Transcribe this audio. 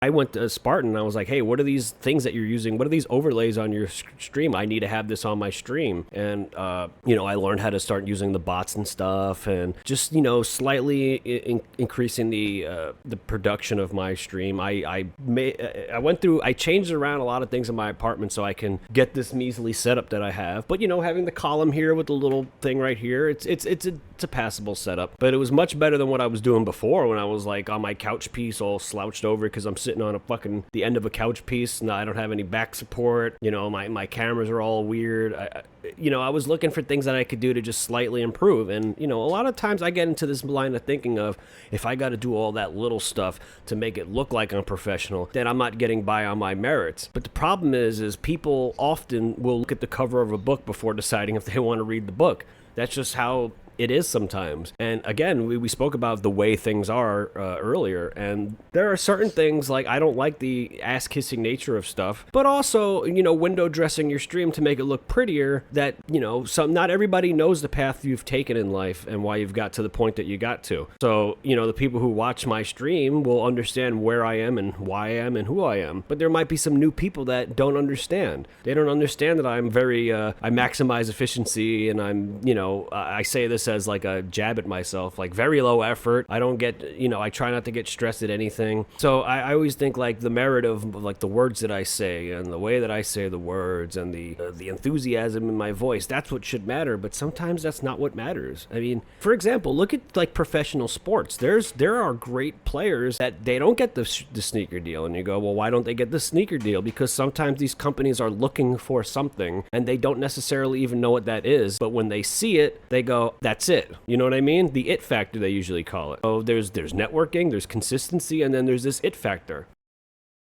I went to Spartan and I was like, hey, what are these things that you're using? What are these overlays on your stream? I need to have this on my stream. And, I learned how to start using the bots and stuff, and just, slightly increasing the production of my stream. I changed around a lot of things in my apartment so I can get this measly setup that I have. But, having the column here with the little thing right here, it's a passable setup. But it was much better than what I was doing before when I was like on my couch piece all slouched over because I'm sitting on the end of a couch piece and I don't have any back support. My cameras are all weird. I was looking for things that I could do to just slightly improve. And, a lot of times I get into this line of thinking of, if I got to do all that little stuff to make it look like I'm professional, then I'm not getting by on my merits. But the problem is people often will look at the cover of a book before deciding if they want to read the book. That's just how it is sometimes. And again, we spoke about the way things are earlier, and there are certain things, like I don't like the ass-kissing nature of stuff, but also, window dressing your stream to make it look prettier, that, not everybody knows the path you've taken in life and why you've got to the point that you got to. So, the people who watch my stream will understand where I am and why I am and who I am. But there might be some new people that don't understand. They don't understand that I'm I maximize efficiency, and I say this as like a jab at myself, like very low effort. I don't get, I try not to get stressed at anything. So I always think like the merit of like the words that I say and the way that I say the words and the enthusiasm in my voice, that's what should matter. But sometimes that's not what matters. I mean, for example, look at like professional sports. There are great players that they don't get the sneaker deal, and you go, well, why don't they get the sneaker deal? Because sometimes these companies are looking for something and they don't necessarily even know what that is, but when they see it, they go, that's it. You know what I mean? The it factor, they usually call it. Oh, there's networking, there's consistency, and then there's this it factor.